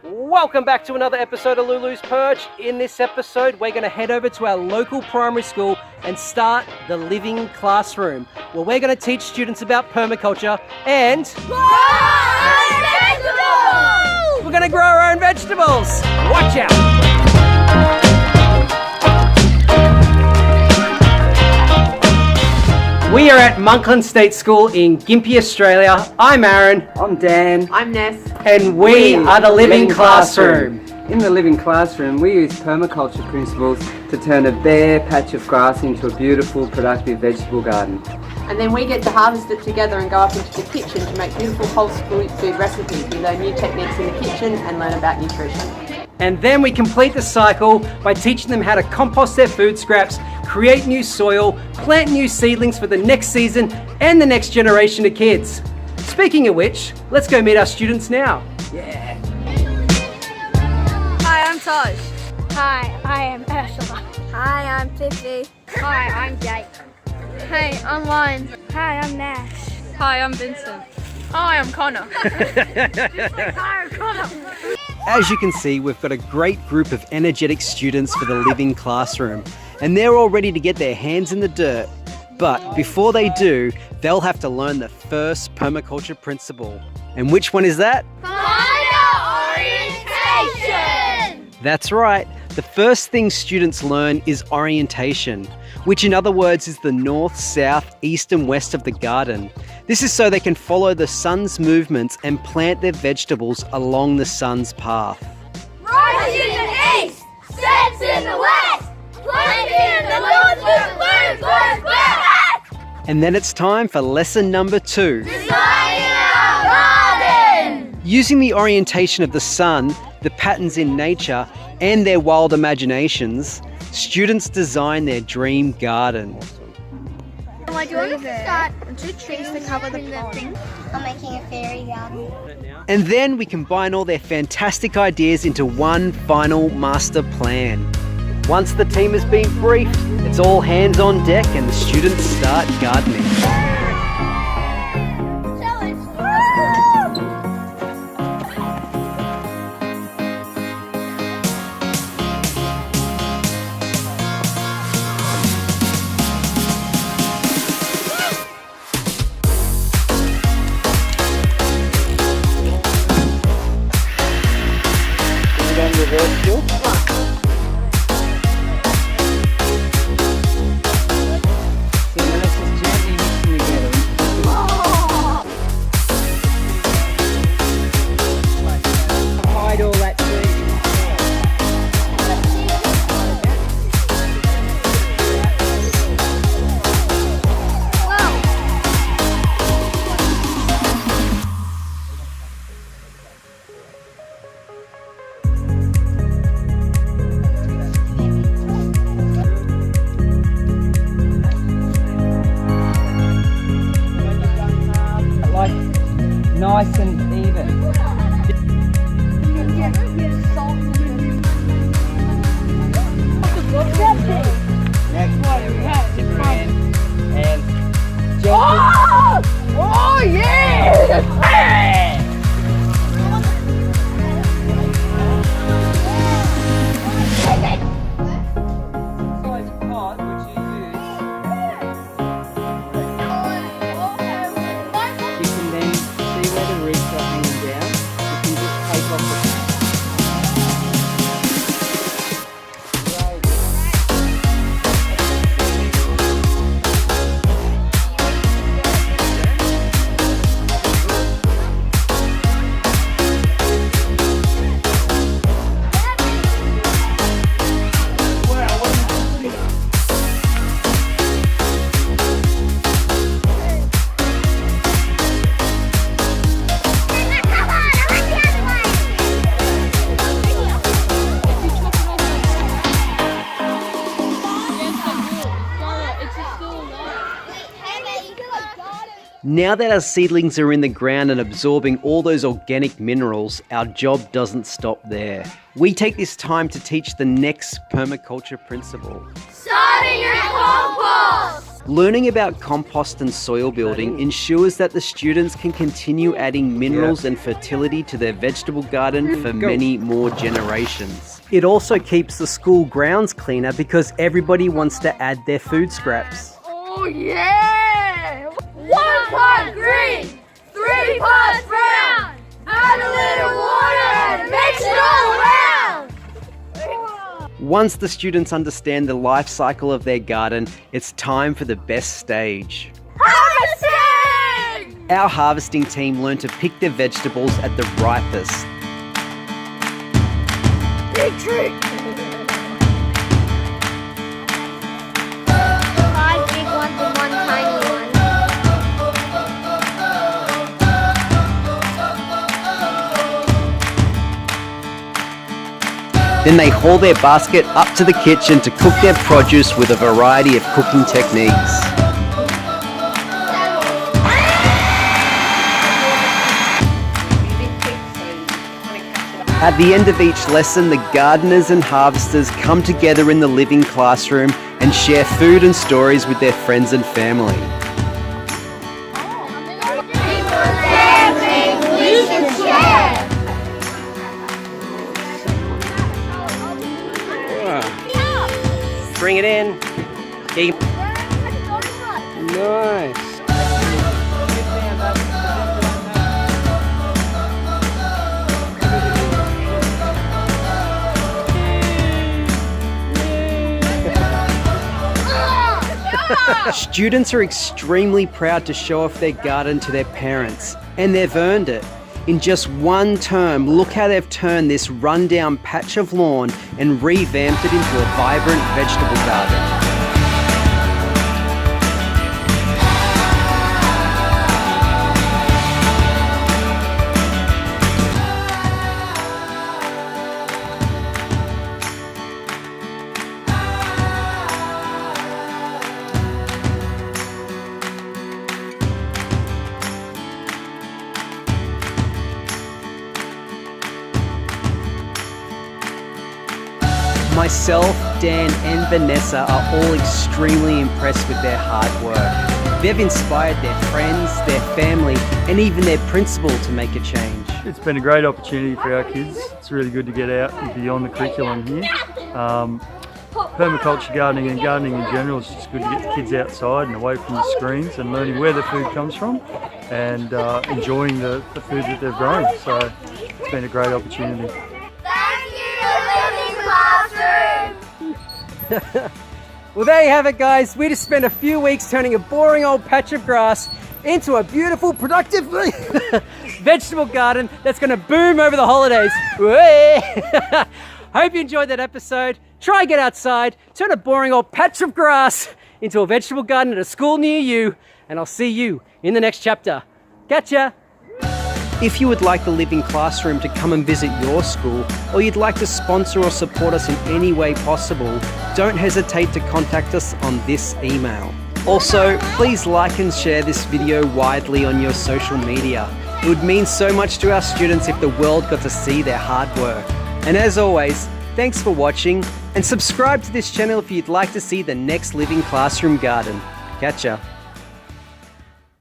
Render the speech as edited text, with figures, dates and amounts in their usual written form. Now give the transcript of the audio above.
Welcome back to another episode of Lulu's Perch. In this episode, we're going to head over to our local primary school and start the Living Classroom, where we're going to teach students about permaculture and we're going to grow our own vegetables. Watch out. We are at Monkland State School in Gympie, Australia. I'm Aaron. I'm Dan. I'm Ness. And we are the Living Classroom. In the Living Classroom, we use permaculture principles to turn a bare patch of grass into a beautiful, productive vegetable garden. And then we get to harvest it together and go up into the kitchen to make beautiful whole food recipes. We learn new techniques in the kitchen and learn about nutrition. And then we complete the cycle by teaching them how to compost their food scraps, create new soil, plant new seedlings for the next season and the next generation of kids. Speaking of which, let's go meet our students now. Yeah. Hi, I'm Taj. Hi, I am Ursula. Hi, I'm Fifi. Hi, I'm Jake. Hey, I'm Lion. Hi, I'm Nash. Hi, I'm Vincent. Hi, I'm Connor. Hi, I'm Connor. As you can see, we've got a great group of energetic students for the Living Classroom, and they're all ready to get their hands in the dirt. But before they do, they'll have to learn the first permaculture principle. And which one is that? Orientation! That's right. The first thing students learn is orientation, which in other words is the north, south, east and west of the garden. This is so they can follow the sun's movements and plant their vegetables along the sun's path. Rising in the east, sets in the west, planting in the north with blue. And then it's time for lesson number 2. Designing our garden! Using the orientation of the sun, the patterns in nature, and their wild imaginations, students design their dream garden. Like, do you want to start 2 trees to cover the pond? I'm making a fairy garden. And then we combine all their fantastic ideas into one final master plan. Once the team has been briefed, it's all hands on deck and the students start gardening. Nice and even. Next one, and Oh yeah! Now that our seedlings are in the ground and absorbing all those organic minerals, our job doesn't stop there. We take this time to teach the next permaculture principle. Starting your compost! Learning about compost and soil building ensures that the students can continue adding minerals and fertility to their vegetable garden for many more generations. It also keeps the school grounds cleaner because everybody wants to add their food scraps. Oh yeah! 1 pot green, 3 pots brown. Add a little water and mix it all around. Once the students understand the life cycle of their garden, it's time for the best stage. Harvesting! Our harvesting team learn to pick their vegetables at the ripest. Big tree! 5 big ones and 1 tiny one. Then they haul their basket up to the kitchen to cook their produce with a variety of cooking techniques. At the end of each lesson, the gardeners and harvesters come together in the living classroom and share food and stories with their friends and family. We can share! Bring it in. Nice. Students are extremely proud to show off their garden to their parents, and they've earned it. In just one term, look how they've turned this rundown patch of lawn and revamped it into a vibrant vegetable garden. Myself, Dan and Vanessa are all extremely impressed with their hard work. They've inspired their friends, their family and even their principal to make a change. It's been a great opportunity for our kids. It's really good to get out and beyond the curriculum here. Permaculture gardening and gardening in general is just good to get the kids outside and away from the screens and learning where the food comes from and enjoying the food that they've grown. So it's been a great opportunity. Thank you, Living Classroom! Well, there you have it, guys. We just spent a few weeks turning a boring old patch of grass into a beautiful, productive vegetable garden that's going to boom over the holidays. Hope you enjoyed that episode. Try and get outside, turn a boring old patch of grass into a vegetable garden at a school near you, and I'll see you in the next chapter. Catcha! If you would like the Living Classroom to come and visit your school, or you'd like to sponsor or support us in any way possible, don't hesitate to contact us on this email. Also, please like and share this video widely on your social media. It would mean so much to our students if the world got to see their hard work. And as always, thanks for watching, and subscribe to this channel if you'd like to see the next Living Classroom garden. Catch ya.